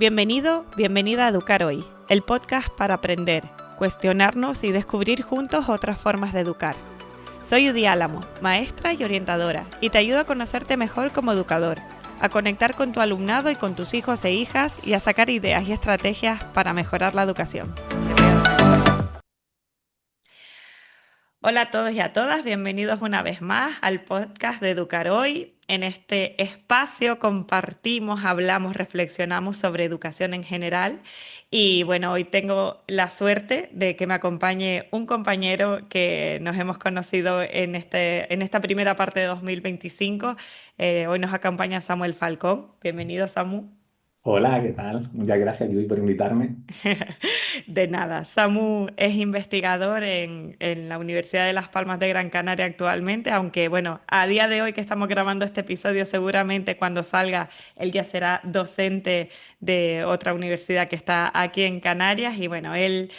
Bienvenido, bienvenida a Educar Hoy, el podcast para aprender, cuestionarnos y descubrir juntos otras formas de educar. Soy Udi Álamo, maestra y orientadora, y te ayudo a conocerte mejor como educador, a conectar con tu alumnado y con tus hijos e hijas y a sacar ideas y estrategias para mejorar la educación. Hola a todos y a todas, bienvenidos una vez más al podcast de Educar Hoy. En este espacio compartimos, hablamos, reflexionamos sobre educación en general y bueno, hoy tengo la suerte de que me acompañe un compañero que nos hemos conocido en esta primera parte de 2025. Hoy nos acompaña Samuel Falcón. Bienvenido, Samu. Hola, ¿qué tal? Muchas gracias, Luis, por invitarme. De nada. Samu es investigador en la Universidad de Las Palmas de Gran Canaria actualmente, aunque bueno, a día de hoy que estamos grabando este episodio, seguramente cuando salga él ya será docente de otra universidad que está aquí en Canarias y bueno, él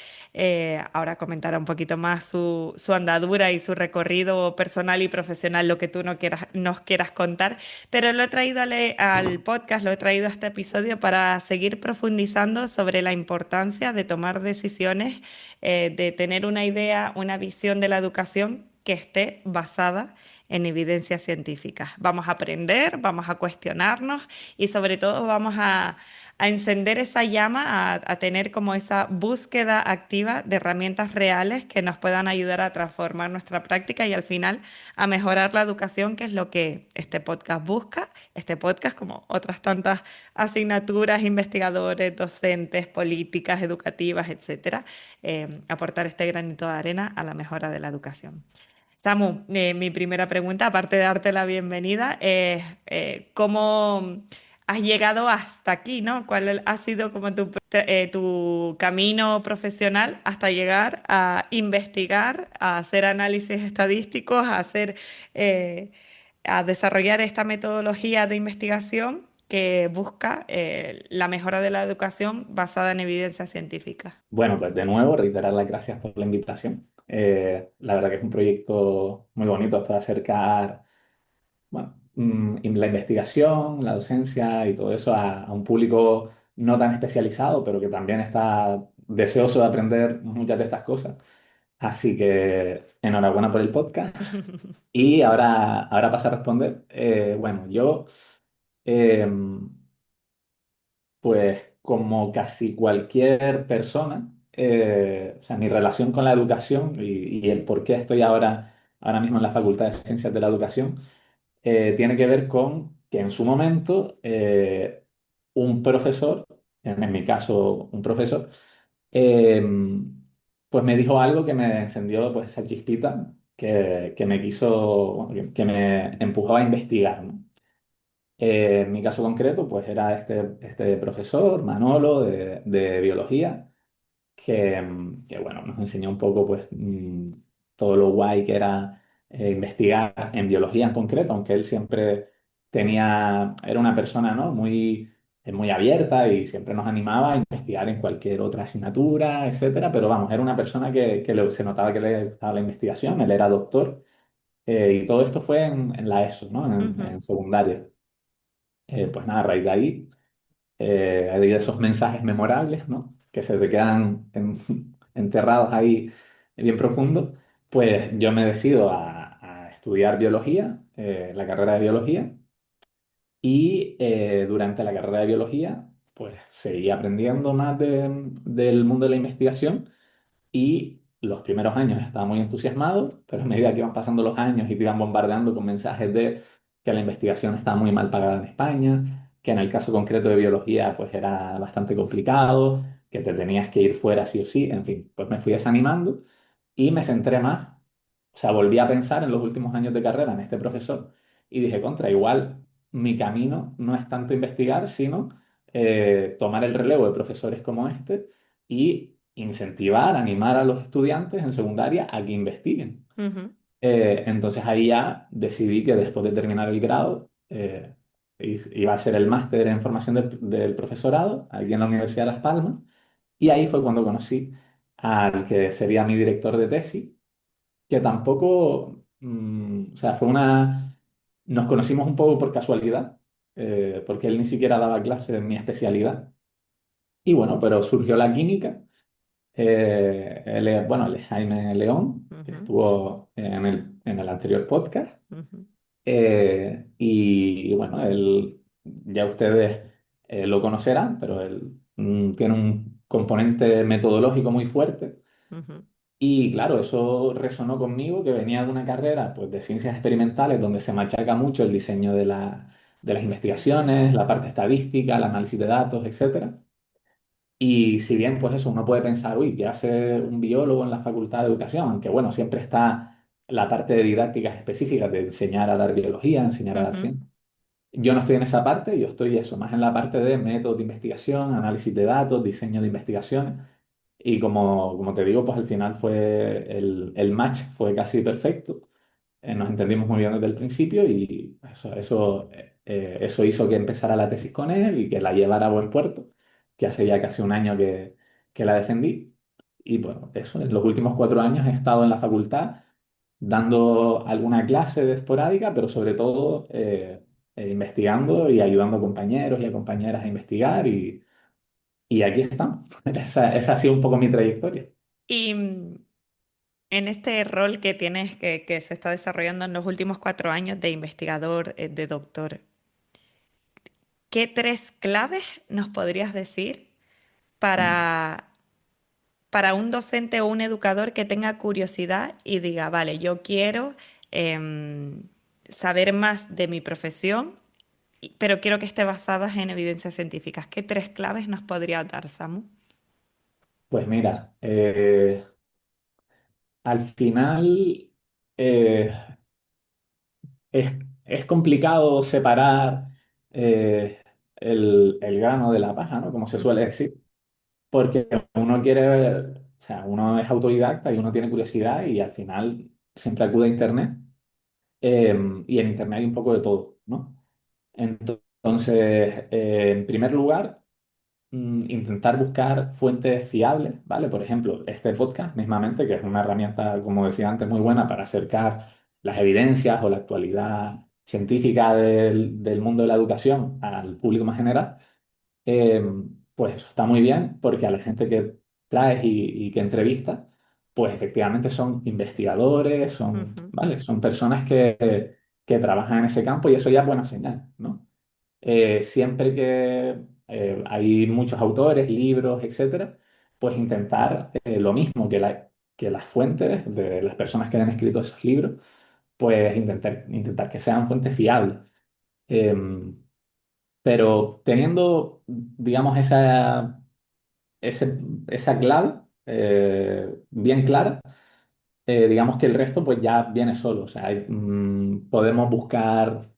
ahora comentará un poquito más su andadura y su recorrido personal y profesional, lo que tú no quieras, nos quieras contar, pero lo he traído al podcast, lo he traído a este episodio para seguir profundizando sobre la importancia de tomar decisiones, de tener una idea, una visión de la educación que esté basada en evidencias científicas. Vamos a aprender, vamos a cuestionarnos y sobre todo vamos a encender esa llama, a tener como esa búsqueda activa de herramientas reales que nos puedan ayudar a transformar nuestra práctica y al final a mejorar la educación, que es lo que este podcast busca. Este podcast, como otras tantas asignaturas, investigadores, docentes, políticas, educativas, etcétera, aportar este granito de arena a la mejora de la educación. Samu, mi primera pregunta, aparte de darte la bienvenida, es ¿cómo has llegado hasta aquí, ¿no? ¿Cuál ha sido como tu camino profesional hasta llegar a investigar, a hacer análisis estadísticos, eh, a desarrollar esta metodología de investigación que busca la mejora de la educación basada en evidencia científica? Bueno, pues de nuevo, reiterar las gracias por la invitación. La verdad que es un proyecto muy bonito esto de acercar, bueno, la investigación, la docencia y todo eso a un público no tan especializado, pero que también está deseoso de aprender muchas de estas cosas. Así que enhorabuena por el podcast. Y ahora paso a responder. Bueno, yo... em, Pues como casi cualquier persona, o sea, mi relación con la educación y el por qué estoy ahora mismo en la Facultad de Ciencias de la Educación, tiene que ver con que en su momento un profesor, en mi caso un profesor, eh, pues me dijo algo que me encendió pues esa chispita que me quiso, bueno, que me empujó a investigar, ¿no? En mi caso concreto, pues era este profesor, Manolo, de biología, que, bueno, nos enseñó un poco, pues, todo lo guay que era investigar en biología en concreto, aunque él siempre era una persona, ¿no? Muy abierta y siempre nos animaba a investigar en cualquier otra asignatura, etcétera, pero vamos, era una persona se notaba que le gustaba la investigación, él era doctor, y todo esto fue en la ESO, ¿no? Ujú. En secundaria. Pues nada, a raíz de ahí, hay de esos mensajes memorables, ¿no? Que se te quedan enterrados ahí bien profundo, pues yo me decido a estudiar biología, la carrera de biología, y durante la carrera de biología, pues seguí aprendiendo más del mundo de la investigación y los primeros años estaba muy entusiasmado, pero a medida que iban pasando los años y te iban bombardeando con mensajes de que la investigación estaba muy mal pagada en España, que en el caso concreto de biología pues era bastante complicado, que te tenías que ir fuera sí o sí, en fin, pues me fui desanimando y me centré más, o sea, volví a pensar en los últimos años de carrera en este profesor y dije, contra, igual mi camino no es tanto investigar, sino tomar el relevo de profesores como este y incentivar, animar a los estudiantes en secundaria a que investiguen. Ujú. Entonces ahí ya decidí que después de terminar el grado iba a hacer el máster en formación del profesorado aquí en la Universidad de Las Palmas y ahí fue cuando conocí al que sería mi director de tesis, que tampoco, o sea, nos conocimos un poco por casualidad, porque él ni siquiera daba clases en mi especialidad. Y bueno, pero surgió la química. Él es Jaime León, que Ujú, estuvo en el anterior podcast. ujú, Y bueno, él, ya ustedes lo conocerán, pero él tiene un componente metodológico muy fuerte. ujú, Y claro, eso resonó conmigo, que venía de una carrera pues, de ciencias experimentales donde se machaca mucho el diseño de las investigaciones, la parte estadística, el análisis de datos, etcétera. Y si bien, pues eso, uno puede pensar, uy, ¿qué hace un biólogo en la Facultad de Educación? Aunque bueno, siempre está la parte de didácticas específicas, de enseñar a dar biología, enseñar a dar ujú. ciencia. Yo no estoy en esa parte, yo estoy eso, más en la parte de métodos de investigación, análisis de datos, diseño de investigaciones. Y como te digo, pues al final fue el match fue casi perfecto. Nos entendimos muy bien desde el principio y eso hizo que empezara la tesis con él y que la llevara a buen puerto, que hace ya casi un año que la defendí. Y bueno, eso, en los últimos 4 años he estado en la facultad dando alguna clase de esporádica, pero sobre todo investigando y ayudando a compañeros y a compañeras a investigar y aquí estamos. Esa ha sido un poco mi trayectoria. Y en este rol que tienes, que se está desarrollando en los últimos 4 años de investigador, de doctor, ¿qué tres claves nos podrías decir Mm. para, para un docente o un educador que tenga curiosidad y diga, vale, yo quiero saber más de mi profesión, pero quiero que esté basada en evidencias científicas? ¿Qué tres claves nos podría dar, Samu? Pues mira, al final eh, es, es complicado separar el grano de la paja, ¿no? Como se suele Ujú, decir, porque uno quiere, o sea, uno es autodidacta y uno tiene curiosidad y al final siempre acude a Internet y en Internet hay un poco de todo, ¿no? Entonces, en primer lugar, intentar buscar fuentes fiables, ¿vale? Por ejemplo, este podcast mismamente, que es una herramienta, como decía antes, muy buena para acercar las evidencias o la actualidad científica del mundo de la educación al público más general, eh, pues eso está muy bien porque a la gente que traes y que entrevistas, pues efectivamente son investigadores, ujú, ¿vale? Son personas que trabajan en ese campo y eso ya es buena señal, ¿no? Siempre que hay muchos autores, libros, etcétera, pues intentar lo mismo que las fuentes de las personas que han escrito esos libros, pues intentar que sean fuentes fiables. Eh, pero teniendo, digamos, ese- esa clave bien clara, digamos que el resto pues ya viene solo. O sea, podemos buscar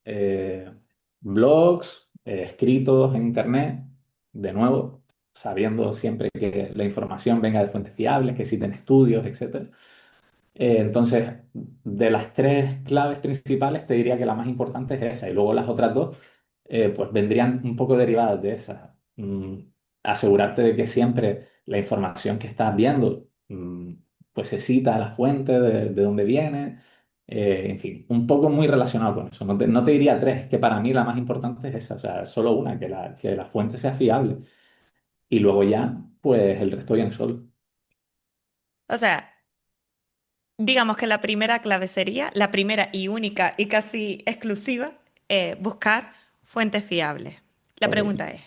blogs, escritos en internet, de nuevo, sabiendo siempre que la información venga de fuentes fiables, que citen estudios, etcétera. Entonces, de las tres claves principales, te diría que la más importante es esa, y luego las otras dos, pues vendrían un poco derivadas de esa. Asegurarte de que siempre la información que estás viendo, pues se cita a la fuente de dónde viene, en fin, un poco muy relacionado con eso. No te diría tres, es que para mí la más importante es esa, o sea, solo una, que la fuente sea fiable, y luego ya, pues el resto viene solo. O sea, digamos que la primera clave sería, la primera y única y casi exclusiva, buscar fuentes fiables. La Correcto. pregunta es,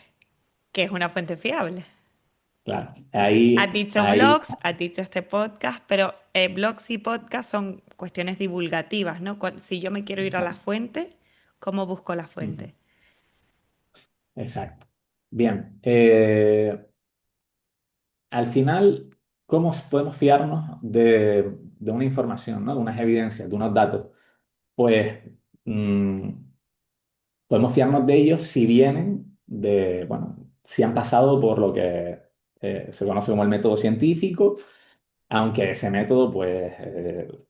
¿qué es una fuente fiable? Claro, Has ahí, dicho ahí. blogs, has dicho este podcast, pero blogs y podcasts son cuestiones divulgativas, ¿no? Si yo me quiero ir a la Exacto. fuente, ¿cómo busco la Ujú. fuente? Exacto. Bien, al final, ¿cómo podemos fiarnos de una información, ¿no? De unas evidencias, de unos datos? Pues mm, podemos fiarnos de ellos si vienen bueno, si han pasado por lo que se conoce como el método científico, aunque ese método, pues,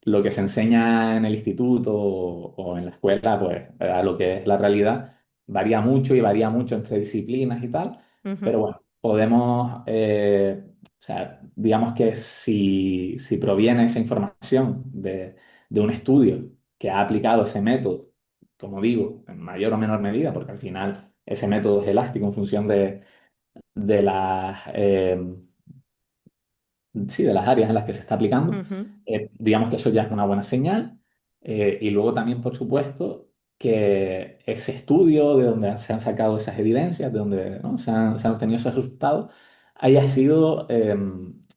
lo que se enseña en el instituto o en la escuela, pues, a lo que es la realidad, varía mucho y varía mucho entre disciplinas y tal. Ujú, Pero bueno, podemos, o sea, digamos que si proviene esa información de un estudio que ha aplicado ese método, como digo, en mayor o menor medida, porque al final ese método es elástico en función de las, sí, de las áreas en las que se está aplicando. Ujú, Digamos que eso ya es una buena señal. Y luego también, por supuesto, que ese estudio de donde se han sacado esas evidencias, de donde, ¿no?, se han obtenido esos resultados, haya sido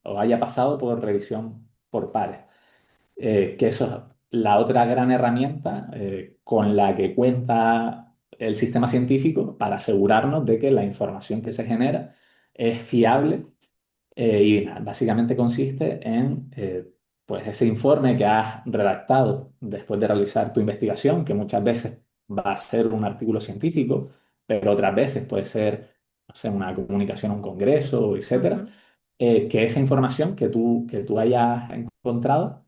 o haya pasado por revisión por pares. Que eso es la otra gran herramienta con la que cuenta el sistema científico para asegurarnos de que la información que se genera es fiable. Y nada, básicamente consiste en pues ese informe que has redactado después de realizar tu investigación, que muchas veces va a ser un artículo científico, pero otras veces puede ser, no sé, una comunicación a un congreso, etcétera. ujú. Que esa información que tú hayas encontrado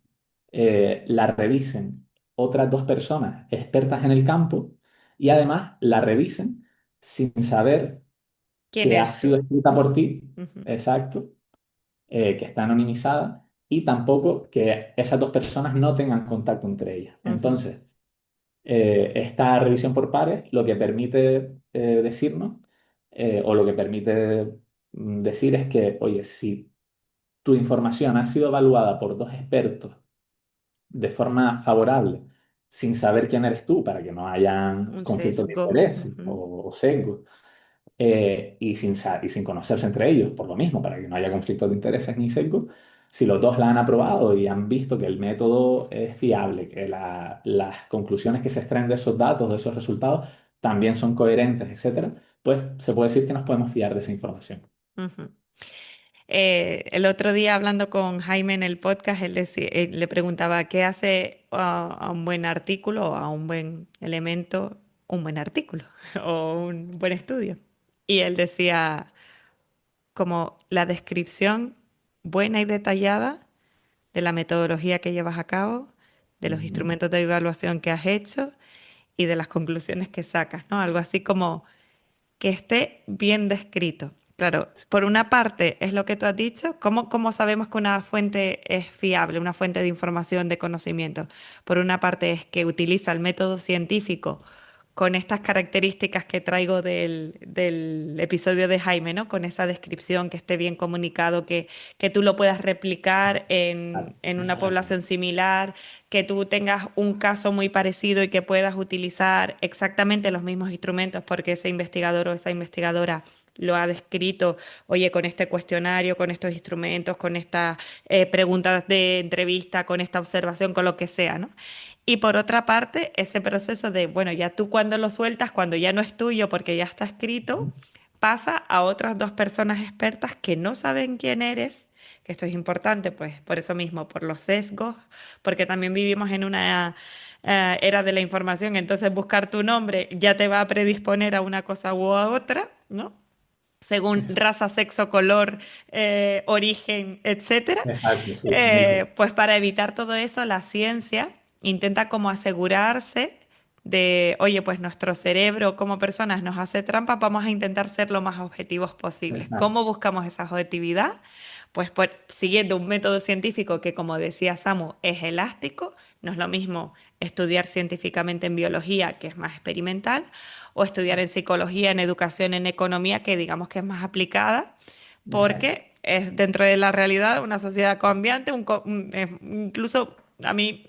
la revisen otras dos personas expertas en el campo y además la revisen sin saber ¿Quién que ha eres tú? sido escrita por ti, Ujú, exacto, que está anonimizada y tampoco que esas dos personas no tengan contacto entre ellas. ujú, Entonces, esta revisión por pares lo que permite decirnos o lo que permite decir es que, oye, si tu información ha sido evaluada por dos expertos de forma favorable, sin saber quién eres tú, para que no hayan un conflictos de sesgo. interés Ujú, o sesgos, y sin conocerse entre ellos, por lo mismo, para que no haya conflictos de intereses ni sesgos, si los dos la han aprobado y han visto que el método es fiable, que las conclusiones que se extraen de esos datos, de esos resultados, también son coherentes, etcétera, pues se puede decir que nos podemos fiar de esa información. ujú. El otro día hablando con Jaime en el podcast, él le preguntaba qué hace a un buen artículo o a un buen elemento, un buen artículo o un buen estudio. Y él decía como la descripción buena y detallada de la metodología que llevas a cabo, de los Ujú. instrumentos de evaluación que has hecho y de las conclusiones que sacas, ¿no? Algo así como que esté bien descrito. Claro, por una parte es lo que tú has dicho, ¿cómo sabemos que una fuente es fiable, una fuente de información, de conocimiento? Por una parte es que utiliza el método científico con estas características que traigo del episodio de Jaime, ¿no? Con esa descripción, que esté bien comunicado, que tú lo puedas replicar en una Exacto. población similar, que tú tengas un caso muy parecido y que puedas utilizar exactamente los mismos instrumentos porque ese investigador o esa investigadora lo ha descrito, oye, con este cuestionario, con estos instrumentos, con estas preguntas de entrevista, con esta observación, con lo que sea, ¿no? Y por otra parte, ese proceso de, bueno, ya tú cuando lo sueltas, cuando ya no es tuyo porque ya está escrito, pasa a otras dos personas expertas que no saben quién eres, que esto es importante, pues por eso mismo, por los sesgos, porque también vivimos en una era de la información, entonces buscar tu nombre ya te va a predisponer a una cosa u a otra, ¿no? Según raza, sexo, color, origen, etcétera. Exacto, sí, muy bien. Pues para evitar todo eso, la ciencia intenta como asegurarse de, oye, pues nuestro cerebro como personas nos hace trampa, vamos a intentar ser lo más objetivos posibles. ¿Cómo Exacto. buscamos esa objetividad? Pues siguiendo un método científico que, como decía Samu, es elástico, no es lo mismo estudiar científicamente en biología, que es más experimental, o estudiar en psicología, en educación, en economía, que digamos que es más aplicada, Exacto. porque es dentro de la realidad una sociedad cambiante, incluso a mí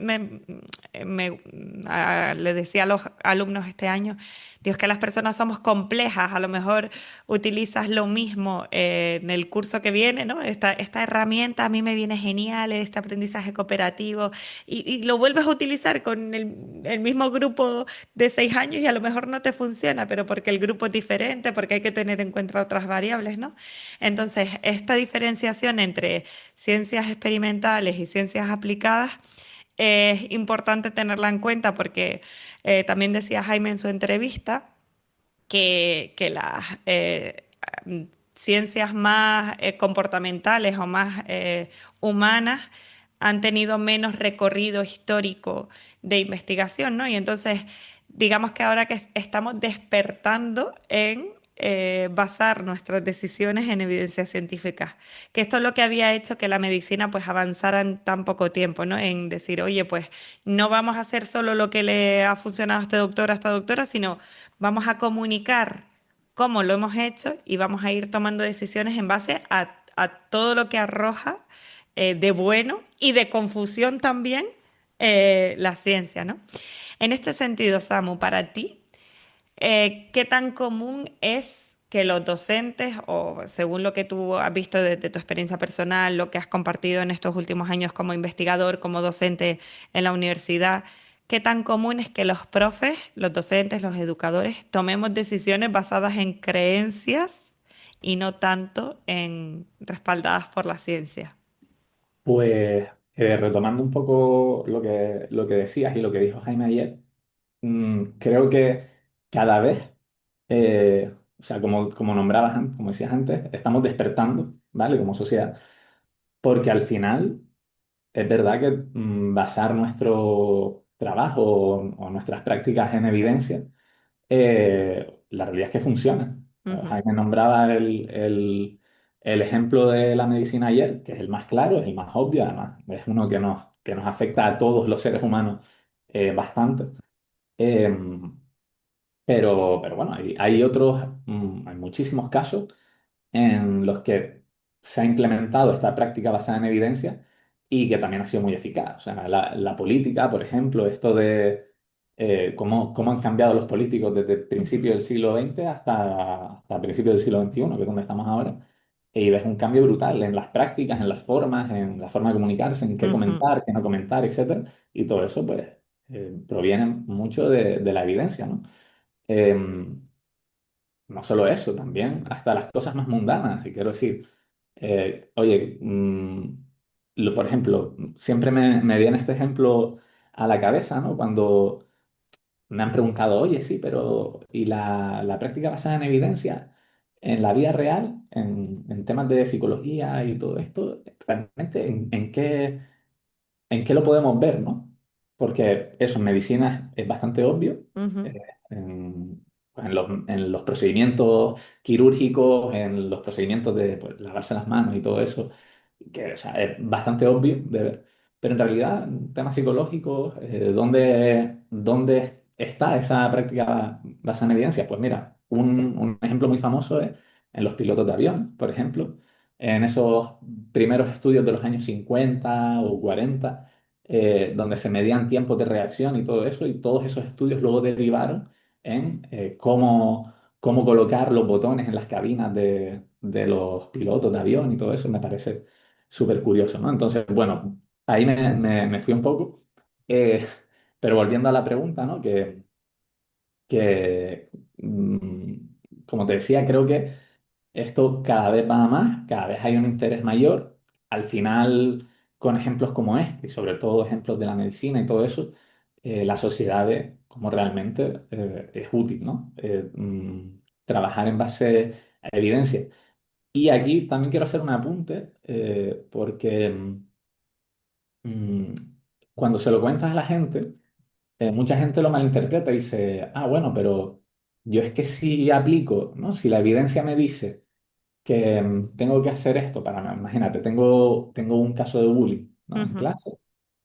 le decía a los alumnos este año, Dios, que las personas somos complejas, a lo mejor utilizas lo mismo en el curso que viene, ¿no? Esta herramienta a mí me viene genial, este aprendizaje cooperativo, y lo vuelves a utilizar con el mismo grupo de 6 años y a lo mejor no te funciona, pero porque el grupo es diferente, porque hay que tener en cuenta otras variables, ¿no? Entonces, esta diferenciación entre ciencias experimentales y ciencias aplicadas es importante tenerla en cuenta porque también decía Jaime en su entrevista que las ciencias más comportamentales o más humanas han tenido menos recorrido histórico de investigación, ¿no? Y entonces, digamos que ahora que estamos despertando en basar nuestras decisiones en evidencias científicas, que esto es lo que había hecho que la medicina pues avanzara en tan poco tiempo, ¿no? En decir, oye, pues no vamos a hacer solo lo que le ha funcionado a este doctor, a esta doctora, sino vamos a comunicar cómo lo hemos hecho y vamos a ir tomando decisiones en base a todo lo que arroja de bueno y de confusión también la ciencia, ¿no? En este sentido, Samu, para ti, ¿qué tan común es que los docentes, o según lo que tú has visto de tu experiencia personal, lo que has compartido en estos últimos años como investigador, como docente en la universidad, qué tan común es que los profes, los docentes, los educadores, tomemos decisiones basadas en creencias y no tanto en respaldadas por la ciencia? Pues retomando un poco lo que decías y lo que dijo Jaime ayer, creo que cada vez, o sea, como nombrabas, como decías antes, estamos despertando, ¿vale? Como sociedad, porque al final es verdad que basar nuestro trabajo o nuestras prácticas en evidencia, la realidad es que funciona. Ujú, Jaime nombraba el ejemplo de la medicina ayer, que es el más claro, es el más obvio, además, es uno que nos afecta a todos los seres humanos bastante. Em, pero bueno, hay otros, hay muchísimos casos en los que se ha implementado esta práctica basada en evidencia y que también ha sido muy eficaz. O sea, la política, por ejemplo, esto de cómo han cambiado los políticos desde el ujú, principio del siglo XX hasta principios del siglo XXI, que es donde estamos ahora, y ves un cambio brutal en las prácticas, en las formas, en la forma de comunicarse, en ujú, qué no comentar, etcétera. Y todo eso, pues, proviene mucho de la evidencia, ¿no? Em, no solo eso, también hasta las cosas más mundanas. Y quiero decir, oye, por ejemplo, siempre me viene este ejemplo a la cabeza, ¿no? Cuando me han preguntado, oye, sí, pero ¿y la práctica basada en evidencia en la vida real, en temas de psicología y todo esto, realmente en qué lo podemos ver, ¿no? Porque eso en medicina es bastante obvio, ujú, eh, en los procedimientos quirúrgicos, en los procedimientos de pues, lavarse las manos y todo eso, que o sea, es bastante obvio de ver. Pero en realidad, en temas psicológicos, ¿dónde está esa práctica basada en evidencia? Pues mira, un ejemplo muy famoso es en los pilotos de avión, por ejemplo, en esos primeros estudios de los años 50 o 40, donde se medían tiempos de reacción y todo eso, y todos esos estudios luego derivaron en cómo colocar los botones en las cabinas de los pilotos de avión y todo eso, me parece súper curioso, ¿no? Entonces, bueno, ahí me fui un poco, eh, pero volviendo a la pregunta, ¿no? Que, como te decía, creo que esto cada vez va a más, cada vez hay un interés mayor. Al final, con ejemplos como este, y sobre todo ejemplos de la medicina y todo eso, la sociedad ve cómo realmente es útil, ¿no? Trabajar en base a evidencia. Y aquí también quiero hacer un apunte, porque mm, cuando se lo cuentas a la gente, mucha gente lo malinterpreta y dice, ah, bueno, pero yo es que si aplico, ¿no? Si la evidencia me dice que tengo que hacer esto para, imagínate, tengo un caso de bullying, ¿no? En ujú, clase,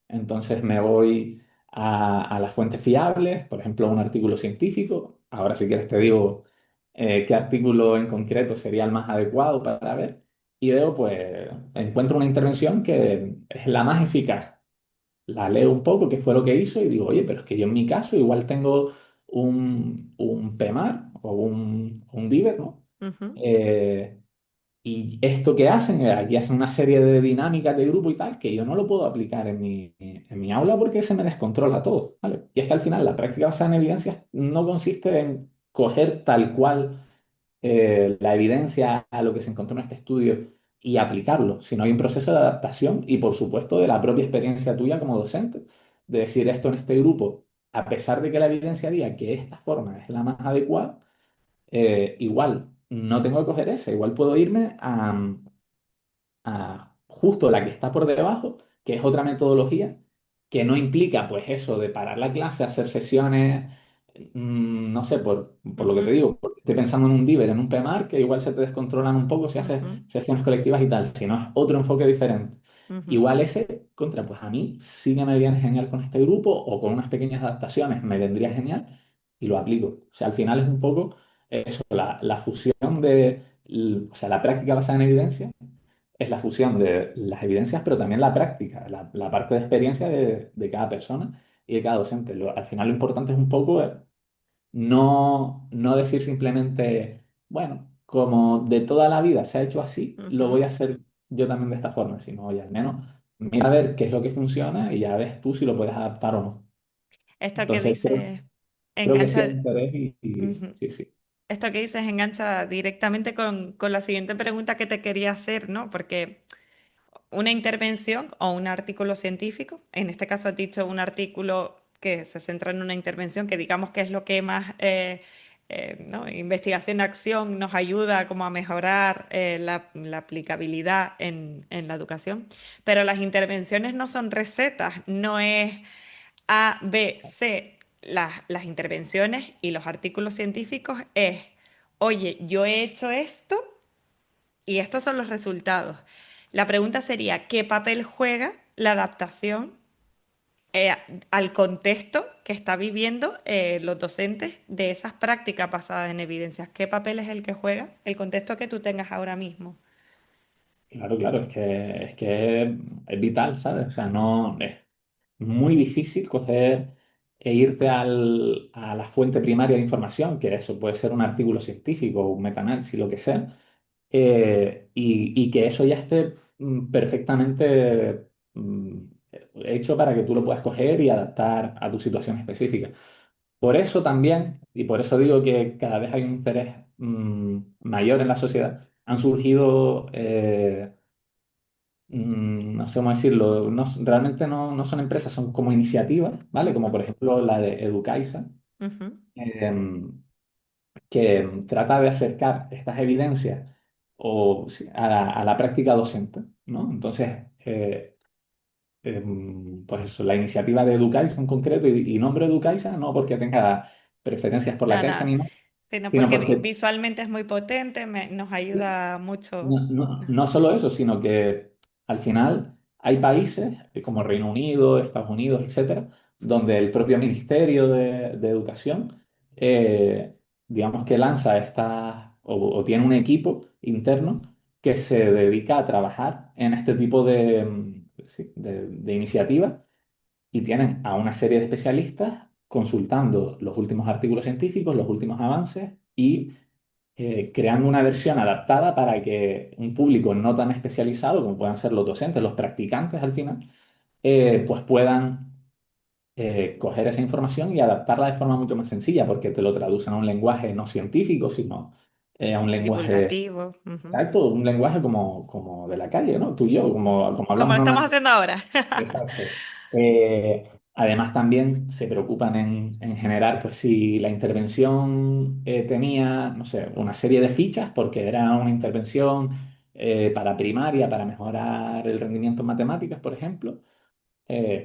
entonces me voy a las fuentes fiables, por ejemplo, un artículo científico. Ahora, si quieres, te digo qué artículo en concreto sería el más adecuado para ver. Y veo, pues, encuentro una intervención que es la más eficaz. La leo un poco, qué fue lo que hizo, y digo, oye, pero es que yo en mi caso igual tengo un PEMAR o un DIVER, ¿no? ujú, Eh, y esto que hacen, aquí hacen una serie de dinámicas de grupo y tal, que yo no lo puedo aplicar en mi aula porque se me descontrola todo, ¿vale? Y es que al final la práctica basada en evidencias no consiste en coger tal cual la evidencia a lo que se encontró en este estudio y aplicarlo, sino hay un proceso de adaptación y por supuesto de la propia experiencia tuya como docente, de decir esto en este grupo, a pesar de que la evidencia diga que esta forma es la más adecuada, igual no tengo que coger esa, igual puedo irme a justo la que está por debajo, que es otra metodología que no implica pues eso de parar la clase, hacer sesiones, no sé, por lo que te ujú, digo, porque estoy pensando en un Diver, en un PMAR, que igual se te descontrolan un poco si haces ujú, sesiones colectivas y tal, si no es otro enfoque diferente. ujú, Igual ese, contra, pues a mí sí que me viene genial con este grupo o con unas pequeñas adaptaciones, me vendría genial y lo aplico. O sea, al final es un poco eso, la fusión o sea, la práctica basada en evidencia es la fusión de las evidencias, pero también la práctica, la parte de experiencia de cada persona y de cada docente. Al final lo importante es un poco no decir simplemente, bueno, como de toda la vida se ha hecho así, lo voy Ujú. a hacer yo también de esta forma, sino, oye, al menos mira a ver qué es lo que funciona y ya ves tú si lo puedes adaptar o no. Esto que Entonces, dices creo que sí hay engancha, interés ujú. sí, sí. Esto que dices engancha directamente con la siguiente pregunta que te quería hacer, ¿no? Porque una intervención o un artículo científico, en este caso has dicho un artículo que se centra en una intervención, que digamos que es lo que más, ¿no? Investigación-acción nos ayuda como a mejorar la aplicabilidad en la educación. Pero las intervenciones no son recetas, no es A, B, C. Las intervenciones y los artículos científicos es, oye, yo he hecho esto y estos son los resultados. La pregunta sería, ¿qué papel juega la adaptación eh, al contexto que está viviendo los docentes de esas prácticas basadas en evidencias? ¿Qué papel es el que juega el contexto que tú tengas ahora mismo? Claro, claro, es que es vital, ¿sabes? O sea, no, es muy difícil coger e irte a la fuente primaria de información, que eso puede ser un artículo científico, un metaanálisis, lo que sea, y que eso ya esté perfectamente hecho para que tú lo puedas coger y adaptar a tu situación específica. Por eso también, y por eso digo que cada vez hay un interés mayor en la sociedad, han surgido no sé cómo decirlo, realmente no son empresas, son como iniciativas, ¿vale? Como Ujú, por ejemplo la de Educaisa, ujú. em, que trata de acercar estas evidencias sí, a la práctica docente, ¿no? Entonces, pues eso, la iniciativa de Educaisa en concreto, y nombro Educaisa no porque tenga preferencias por la No, Caixa no, ni nada, sino sino porque porque visualmente es muy potente, nos ayuda mucho. no solo eso, sino que al final hay países como Reino Unido, Estados Unidos, etcétera, donde el propio Ministerio de Educación, digamos que lanza estas, o tiene un equipo interno que se dedica a trabajar en este tipo sí, de iniciativas y tienen a una serie de especialistas consultando los últimos artículos científicos, los últimos avances y creando una versión adaptada para que un público no tan especializado, como puedan ser los docentes, los practicantes al final, pues puedan coger esa información y adaptarla de forma mucho más sencilla, porque te lo traducen a un lenguaje no científico, sino a un lenguaje Divulgativo. Ujú. exacto, un lenguaje como de la calle, ¿no? Tú y yo, como Como hablamos lo estamos normalmente. haciendo ahora. Exacto. Además, también se preocupan en generar, pues si la intervención tenía, no sé, una serie de fichas, porque era una intervención para primaria, para mejorar el rendimiento en matemáticas, por ejemplo,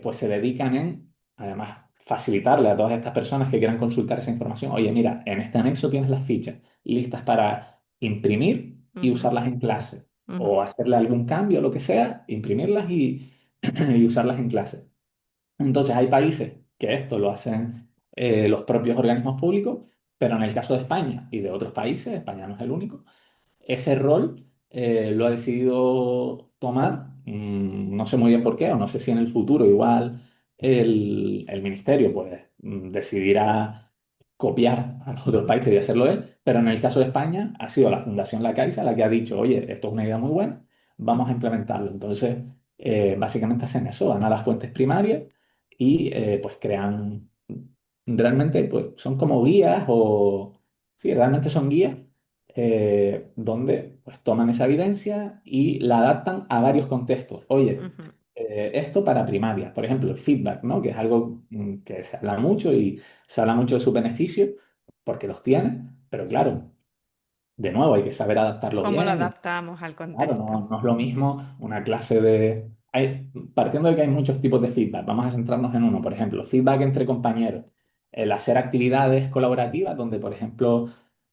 pues se dedican además, facilitarle a todas estas personas que quieran consultar esa información. Oye, mira, en este anexo tienes las fichas listas para imprimir y Ujú, usarlas en clase, ujú, o hacerle algún cambio, lo que sea, imprimirlas y usarlas en clase. Entonces, hay países que esto lo hacen los propios organismos públicos, pero en el caso de España y de otros países, España no es el único, ese rol lo ha decidido tomar, no sé muy bien por qué, o no sé si en el futuro igual el ministerio pues decidirá copiar a los otros países y hacerlo él, pero en el caso de España ha sido la Fundación La Caixa la que ha dicho, oye, esto es una idea muy buena, vamos a ujú, implementarlo. Entonces, básicamente hacen eso, van a las fuentes primarias y pues crean, realmente pues son como guías o, sí, realmente son guías donde pues toman esa evidencia y la adaptan a varios contextos. Oye, ujú, esto para primaria, por ejemplo, el feedback, ¿no? Que es algo que se habla mucho y se habla mucho de sus beneficios porque los tiene, pero claro, de nuevo hay que saber adaptarlo ¿Cómo lo bien y adaptamos al claro, contexto? no es lo mismo una clase partiendo de que hay muchos tipos de feedback, vamos a centrarnos en uno, por ejemplo, feedback entre compañeros, el hacer actividades colaborativas donde, por ejemplo,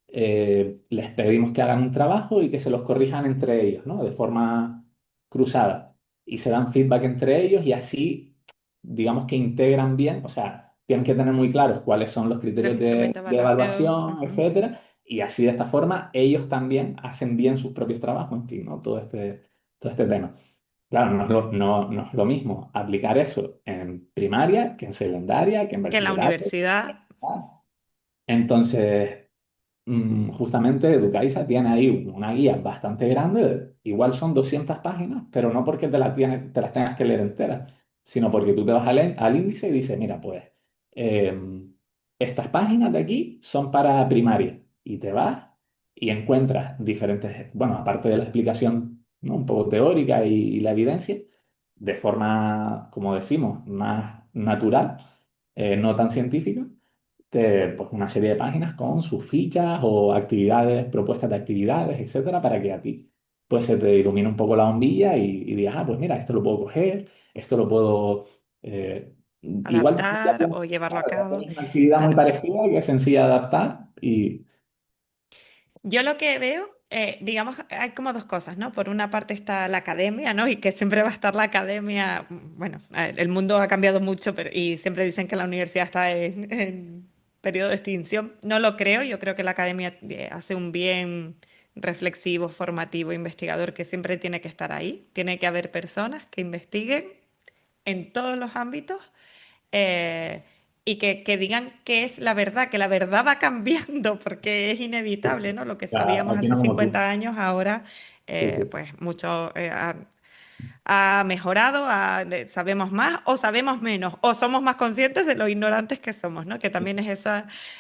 les pedimos que hagan un trabajo y que se los corrijan entre ellos, ¿no? De forma cruzada. Y se dan feedback entre ellos y así, digamos que integran bien, o sea, tienen que tener muy claros cuáles son los Los criterios instrumentos de de evaluación. evaluación, Ujú, etcétera, y así de esta forma ellos también hacen bien sus propios trabajos, en fin, ¿no? Todo este tema. Claro, no es lo mismo aplicar eso en primaria que en secundaria, que en Que en la bachillerato. universidad, Entonces, justamente Educaiza tiene ahí una guía bastante grande, igual son 200 páginas, pero no porque te las tengas que leer enteras, sino porque tú te vas al índice y dices, mira, pues estas páginas de aquí son para primaria y te vas y encuentras diferentes, bueno, aparte de la explicación, ¿no? Un poco teórica y la evidencia, de forma, como decimos, más natural, no tan científica pues una serie de páginas con sus fichas o actividades, propuestas de actividades, etcétera, para que a ti pues se te ilumine un poco la bombilla y digas, ah, pues mira, esto lo puedo coger, esto lo puedo... igual ya adaptar o llevarlo a cabo. tienes una actividad muy Claro. parecida que es sencilla de adaptar y... Yo lo que veo, digamos, hay como dos cosas, ¿no? Por una parte está la academia, ¿no? Y que siempre va a estar la academia. Bueno, el mundo ha cambiado mucho, pero, y siempre dicen que la universidad está en periodo de extinción. No lo creo, yo creo que la academia hace un bien reflexivo, formativo, investigador, que siempre tiene que estar ahí. Tiene que haber personas que investiguen en todos los ámbitos eh, y que digan qué es la verdad, que la verdad va cambiando porque es inevitable, ¿no? Lo que Ya, sabíamos hace opino como tú. 50 años, ahora Sí, sí, sí. pues mucho ha mejorado, sabemos más o sabemos menos, o somos más conscientes de lo ignorantes que somos, ¿no? Que también es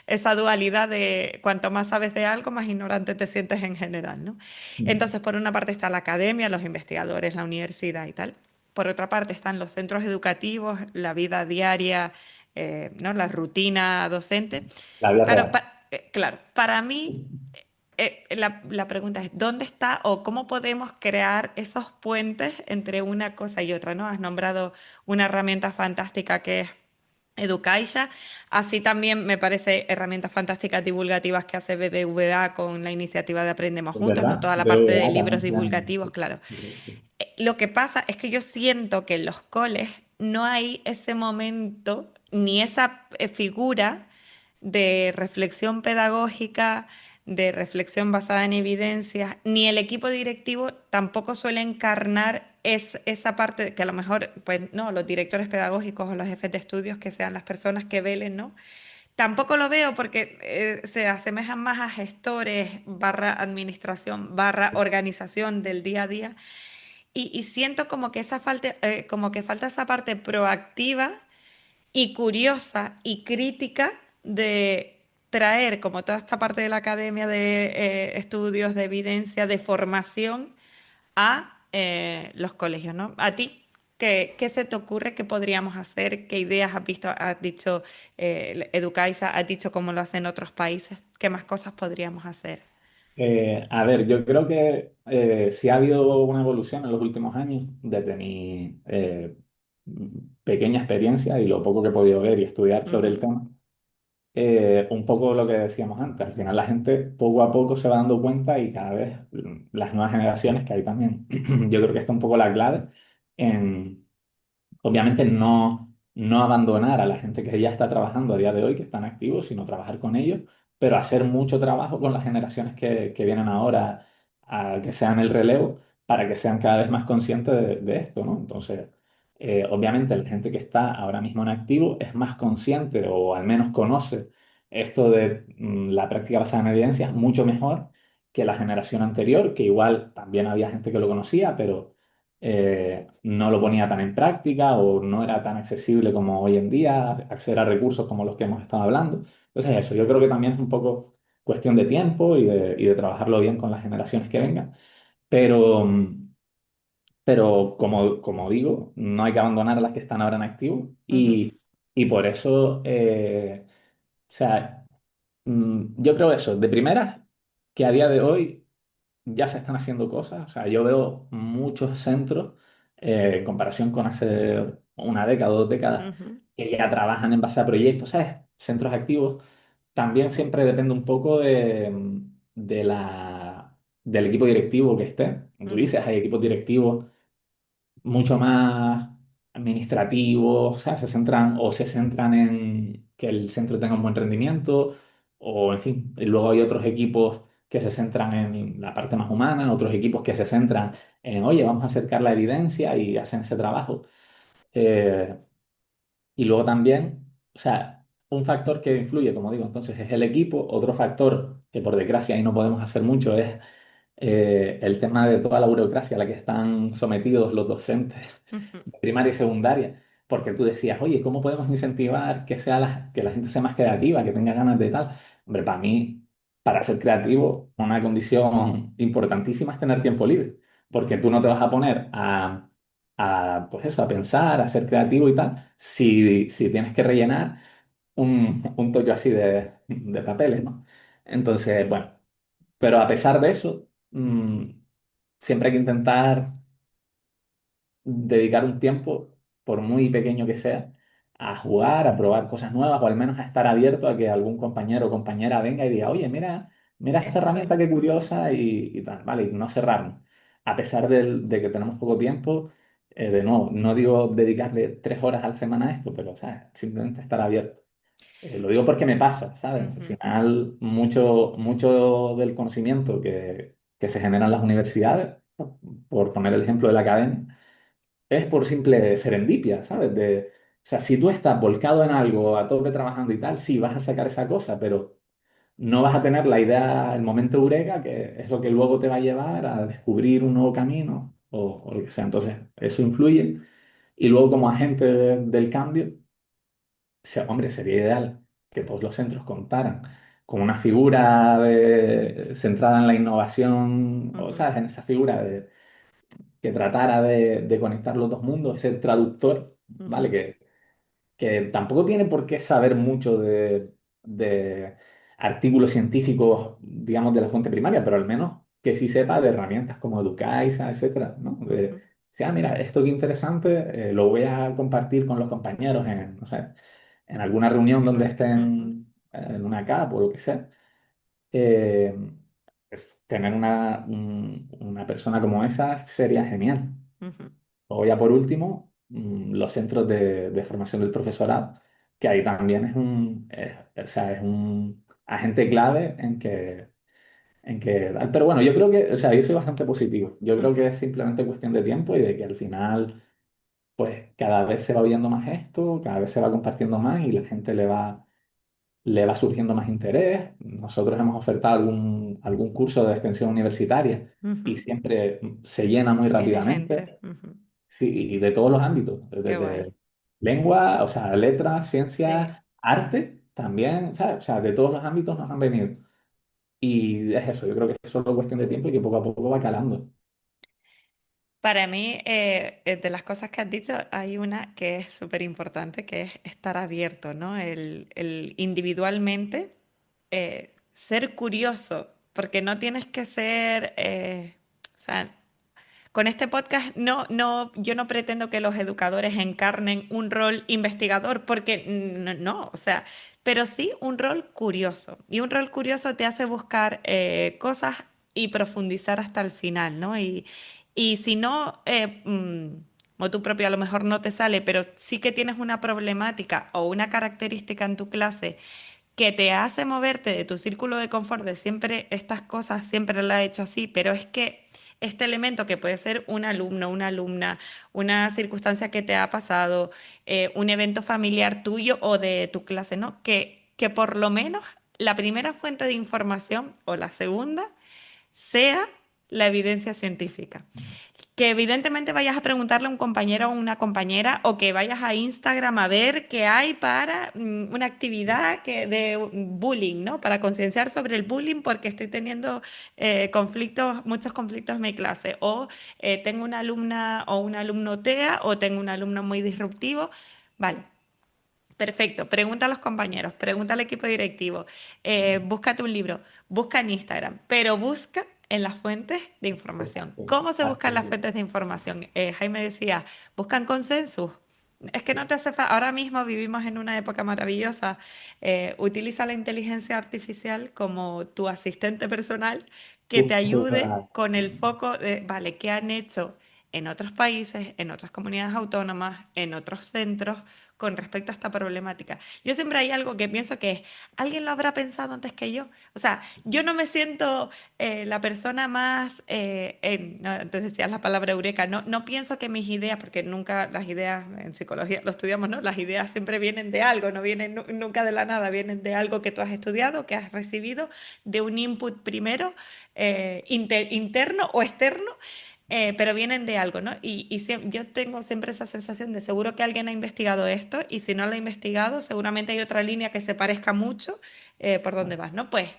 esa dualidad de cuanto más sabes de algo, más ignorante te sientes en general, ¿no? Mm. Entonces, por una parte está la academia, los investigadores, la universidad y tal. Por otra parte están los centros educativos, la vida diaria, ¿no? La rutina docente. La vida Claro, real. claro, para mí la pregunta es, ¿dónde está o cómo podemos crear esos puentes entre una cosa y otra, ¿no? Has nombrado una herramienta fantástica que es Educaisha. Así también me parece herramientas fantásticas divulgativas que hace BBVA con la iniciativa de Aprendemos Es Juntos, ¿no? verdad. Toda la parte de BBVA libros también tiene... divulgativos, Sí, claro. sí, sí. Lo que pasa es que yo siento que en los coles no hay ese momento ni esa figura de reflexión pedagógica, de reflexión basada en evidencias, ni el equipo directivo tampoco suele encarnar esa parte que a lo mejor, pues no, los directores pedagógicos o los jefes de estudios que sean las personas que velen, ¿no? Tampoco lo veo porque se asemejan más a gestores barra administración barra organización del día a día y siento como que esa falta, como que falta esa parte proactiva y curiosa y crítica de traer como toda esta parte de la academia de estudios, de evidencia, de formación a los colegios, ¿no? A ti, ¿qué se te ocurre? ¿Qué podríamos hacer? ¿Qué ideas has visto? Has dicho Educaiza, has dicho cómo lo hacen otros países. ¿Qué más cosas podríamos hacer? A ver, yo creo que sí ha habido una evolución en los últimos años desde mi pequeña experiencia y lo poco que he podido ver y estudiar sobre el Ujú, tema. Un poco lo que decíamos antes, al final la gente poco a poco se va dando cuenta y cada vez las nuevas generaciones, que hay también, yo creo que está un poco la clave en obviamente no abandonar a la gente que ya está trabajando a día de hoy, que están activos, sino trabajar con ellos, pero hacer mucho trabajo con las generaciones que vienen ahora a que sean el relevo para que sean cada vez más conscientes de esto, ¿no? Entonces, obviamente la gente que está ahora mismo en activo es más consciente o al menos conoce esto de la práctica basada en evidencias mucho mejor que la generación anterior, que igual también había gente que lo conocía, pero no lo ponía tan en práctica o no era tan accesible como hoy en día, acceder a recursos como los que hemos estado hablando. Entonces eso, yo creo que también es un poco cuestión de tiempo y de trabajarlo bien con las generaciones que vengan, pero, pero como digo, no hay que abandonar a las que están ahora en activo ujú, y por eso, o sea, yo creo eso, de primeras, que a día de hoy ya se están haciendo cosas. O sea, yo veo muchos centros, en comparación con hace una década o dos décadas, ujú, que ya trabajan en base a proyectos, ¿sabes? Centros activos. También siempre depende un poco del equipo directivo que esté. Tú ujú. dices, hay equipos directivos mucho más administrativos, o sea, se centran en que el centro tenga un buen rendimiento, o en fin, y luego hay otros equipos que se centran en la parte más humana, otros equipos que se centran en, oye, vamos a acercar la evidencia y hacen ese trabajo. Eh, y luego también, o sea, un factor que influye, como digo, entonces es el equipo. Otro factor que por desgracia ahí no podemos hacer mucho es el tema de toda la burocracia a la que están sometidos los docentes Ujú, de primaria y secundaria. Porque tú decías, oye, ¿cómo podemos incentivar que sea que la gente sea más creativa, que tenga ganas de tal? Hombre, para mí, para ser creativo, una condición importantísima es tener tiempo libre. Porque tú no te vas a poner pues eso, a pensar, a ser creativo y tal, si tienes que rellenar un tollo así de papeles, ¿no? Entonces, bueno, pero a pesar de eso, siempre hay que intentar dedicar un tiempo, por muy pequeño que sea, a jugar, a probar cosas nuevas o al menos a estar abierto a que algún compañero o compañera venga y diga, oye, mira esta esto. herramienta qué Ujú, curiosa y tal, ¿vale? Y no cerrarnos. A pesar de que tenemos poco tiempo, de nuevo, no digo dedicarle 3 horas a la semana a esto, pero, o sea, simplemente estar abierto. Lo digo porque me pasa, ¿sabes? Al ujú, final, mucho del conocimiento que se genera en las universidades, por poner el ejemplo de la academia, es por simple serendipia, ¿sabes? O sea, si tú estás volcado en algo, a tope trabajando y tal, sí, vas a sacar esa cosa, pero no vas a tener la idea, el momento eureka, que es lo que luego te va a llevar a descubrir un nuevo camino o lo que sea. Entonces, eso influye. Y luego, como agente del cambio, hombre, sería ideal que todos los centros contaran con una figura centrada en la innovación, o ujú, sea, en esa figura que tratara de conectar los dos mundos, ese traductor, ¿vale? ujú, Que tampoco tiene por qué saber mucho de artículos científicos, digamos, de la fuente primaria, pero al menos que sí sepa de herramientas como Educaisa, etcétera, ¿no? ujú, Mira, esto qué interesante, lo voy a compartir con los compañeros en, no sé, en alguna reunión donde ujú, estén en una CAP o lo que sea. Eh, tener una persona como esa sería genial. ujú, O ya por último, los centros de formación del profesorado, que ahí también o sea, es un agente clave pero bueno, yo creo que, o sea, yo soy bastante positivo. Yo creo que ujú, es simplemente cuestión de tiempo y de que al final, pues cada vez se va oyendo más esto, cada vez se va compartiendo más y la gente le va surgiendo más interés. Nosotros hemos ofertado algún curso de extensión universitaria y ujú. siempre se llena muy Tiene gente. rápidamente. Ujú. Sí, y de todos los ámbitos, Qué guay. desde lengua, o sea, letras, Sí. ciencias, arte también, ¿sabes? O sea, de todos los ámbitos nos han venido. Y es eso, yo creo que es solo cuestión de tiempo y que poco a poco va calando. Para mí, de las cosas que has dicho, hay una que es súper importante, que es estar abierto, ¿no? El individualmente ser curioso, porque no tienes que ser, o sea, con este podcast yo no pretendo que los educadores encarnen un rol investigador, porque no, o sea, pero sí un rol curioso. Y un rol curioso te hace buscar cosas y profundizar hasta el final, ¿no? Y si no, o tú propio a lo mejor no te sale, pero sí que tienes una problemática o una característica en tu clase que te hace moverte de tu círculo de confort de siempre estas cosas, siempre la he hecho así, pero es que este elemento que puede ser un alumno, una alumna, una circunstancia que te ha pasado, un evento familiar tuyo o de tu clase, ¿no? Que por lo menos la primera fuente de información o la segunda sea la evidencia científica. Que evidentemente vayas a preguntarle a un compañero o una compañera o que vayas a Instagram a ver qué hay para una actividad de bullying, ¿no? Para concienciar sobre el bullying porque estoy teniendo conflictos, muchos conflictos en mi clase. O tengo una alumna o un alumno TEA o tengo un alumno muy disruptivo. Vale. Perfecto, pregunta a los compañeros, pregunta al equipo directivo, búscate un libro, busca en Instagram, pero busca en las fuentes de información. Exacto. ¿Cómo se Así buscan las es. fuentes de información? Jaime decía, buscan consensus. Es que no te hace falta, ahora mismo vivimos en una época maravillosa. Utiliza la inteligencia artificial como tu asistente personal que te Justo, ayude con el foco de, vale, ¿qué han hecho? en otros países, en otras comunidades autónomas, en otros centros con respecto a esta problemática. Yo siempre hay algo que pienso que es, alguien lo habrá pensado antes que yo. O sea, yo no me siento la persona más, no, antes decías la palabra eureka, no, no pienso que mis ideas, porque nunca las ideas en psicología lo estudiamos, ¿no? Las ideas siempre vienen de algo, no vienen nunca de la nada, vienen de algo que tú has estudiado, que has recibido, de un input primero, interno o externo, pero vienen de algo, ¿no? Yo tengo siempre esa sensación de seguro que alguien ha investigado esto y si no lo ha investigado, seguramente hay otra línea que se parezca mucho por donde vas, ¿no? Pues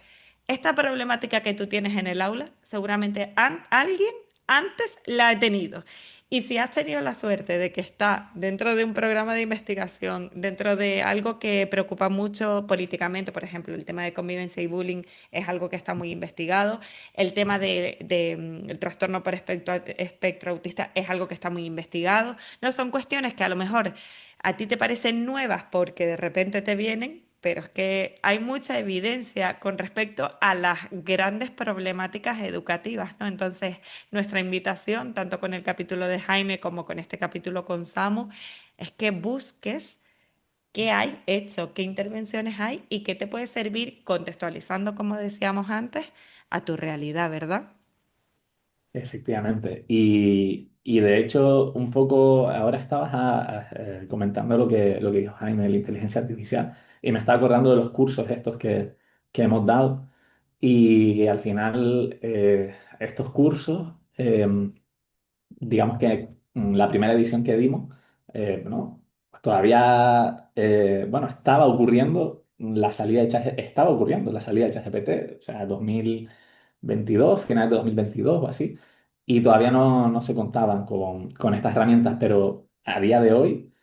esta problemática que tú tienes en el aula, seguramente alguien antes la ha tenido. Y si has tenido la suerte de que está dentro de un programa de investigación, dentro de algo que preocupa mucho políticamente, por ejemplo, el tema de convivencia y bullying es algo que está muy investigado, el tema el trastorno por espectro autista es algo que está muy investigado. No son cuestiones que a lo mejor a ti te parecen nuevas porque de repente te vienen, pero es que hay mucha evidencia con respecto a las grandes problemáticas educativas, ¿no? Entonces, nuestra invitación, tanto con el capítulo de Jaime como con este capítulo con Samu, es que busques qué hay hecho, qué intervenciones hay y qué te puede servir contextualizando, como decíamos antes, a tu realidad, ¿verdad? Efectivamente. Y de hecho, un poco, ahora estabas comentando lo que dijo Jaime de la inteligencia artificial y me estaba acordando de los cursos estos que hemos dado y al final estos cursos, digamos que la primera edición que dimos, ¿no? Pues todavía, bueno, estaba ocurriendo la salida de ChatGPT, o sea, 2022, finales de 2022 o así, y todavía no se contaban con estas herramientas, pero a día de hoy,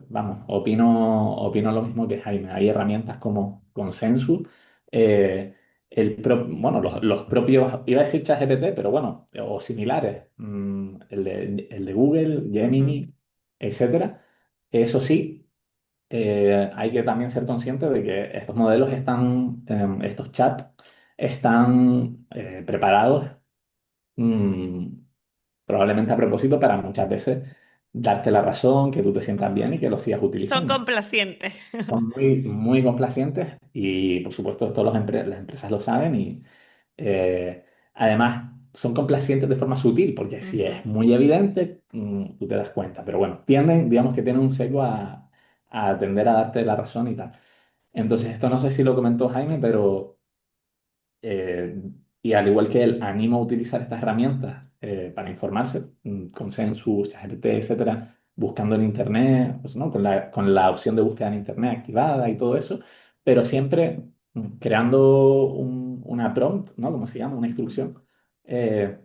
vamos, opino lo mismo que Jaime. Hay herramientas como Consensus, eh, bueno, los propios, iba a decir ChatGPT, pero bueno, o similares, el de Google, Ujú. Gemini, etcétera. Eso sí, hay que también ser consciente de que estos modelos estos chats están preparados, mm, probablemente a propósito para muchas veces darte la razón, que tú te sientas bien Ujú. y que lo sigas Son utilizando. complacientes. Son muy, muy complacientes y por supuesto esto las empresas lo saben y además son complacientes de forma sutil porque si Ujú. es muy evidente tú te das cuenta, pero bueno, digamos que tienen un sesgo a tender a darte la razón y tal. Entonces esto no sé si lo comentó Jaime, pero eh, y al igual que él, animo a utilizar estas herramientas para informarse, Consensus, ChatGPT, etcétera, buscando en Internet, pues, ¿no? Con la opción de búsqueda en Internet activada y todo eso, pero siempre creando una prompt, ¿no? ¿Cómo se llama? Una instrucción eh,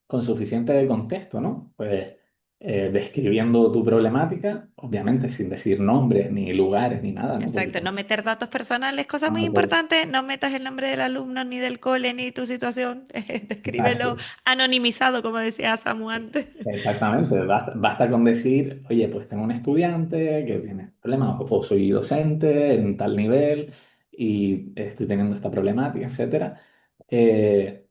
con suficiente contexto, ¿no? Pues describiendo tu problemática, obviamente sin decir nombres, ni lugares, ni nada, ¿no? Porque Exacto, no meter datos personales, cosa muy tampoco. importante, no metas el nombre del alumno, ni del cole, ni tu situación, descríbelo Exacto. anonimizado, como decía Samu antes. Exactamente, basta con decir, oye, pues tengo un estudiante que tiene problemas, o soy docente en tal nivel y estoy teniendo esta problemática, etcétera. Eh,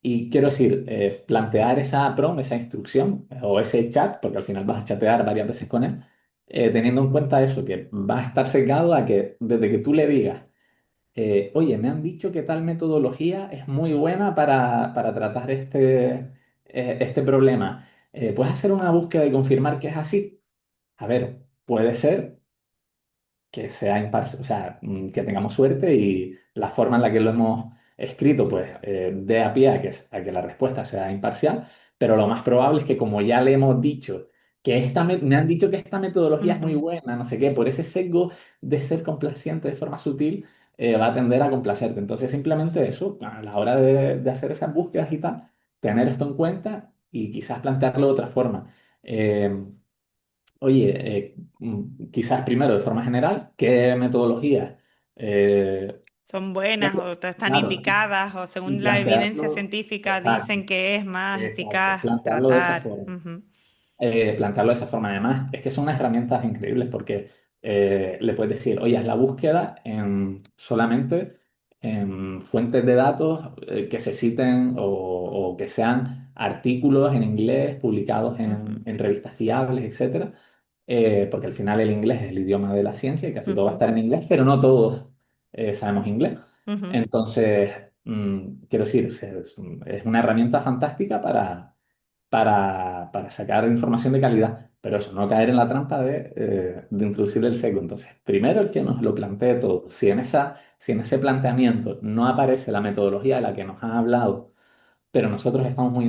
y quiero decir, plantear esa prompt, esa instrucción o ese chat, porque al final vas a chatear varias veces con él, teniendo en cuenta eso, que va a estar sesgado a que desde que tú le digas, oye, me han dicho que tal metodología es muy buena para tratar este problema. ¿Puedes hacer una búsqueda y confirmar que es así? A ver, puede ser que sea imparcial, o sea, que tengamos suerte y la forma en la que lo hemos escrito, pues, dé a pie a que la respuesta sea imparcial, pero lo más probable es que como ya le hemos dicho que me han dicho que esta metodología es muy Ujú. buena, no sé qué, por ese sesgo de ser complaciente de forma sutil, va a tender a complacerte. Entonces, simplemente eso, a la hora de hacer esas búsquedas y tal, tener esto en cuenta y quizás plantearlo de otra forma. Eh, Oye, quizás primero de forma general, ¿qué metodologías? Eh, Son buenas o están claro, indicadas o y según la evidencia plantearlo, científica exacto, dicen que es más exacto, eficaz plantearlo de esa tratar. forma. Ujú. Plantearlo de esa forma. Además, es que son unas herramientas increíbles porque le puedes decir, oye, haz la búsqueda en solamente fuentes de datos que se citen o que sean artículos en inglés publicados Ujú, en revistas fiables, etcétera, porque al final el inglés es el idioma de la ciencia y casi todo va a ujú, estar en inglés, pero no todos sabemos inglés. ujú. Entonces, quiero decir, es una herramienta fantástica para sacar información de calidad, pero eso, no caer en la trampa de introducir el sesgo. Entonces, primero el que nos lo plantee todo. Si en ese planteamiento no aparece la metodología de la que nos ha hablado, pero nosotros estamos muy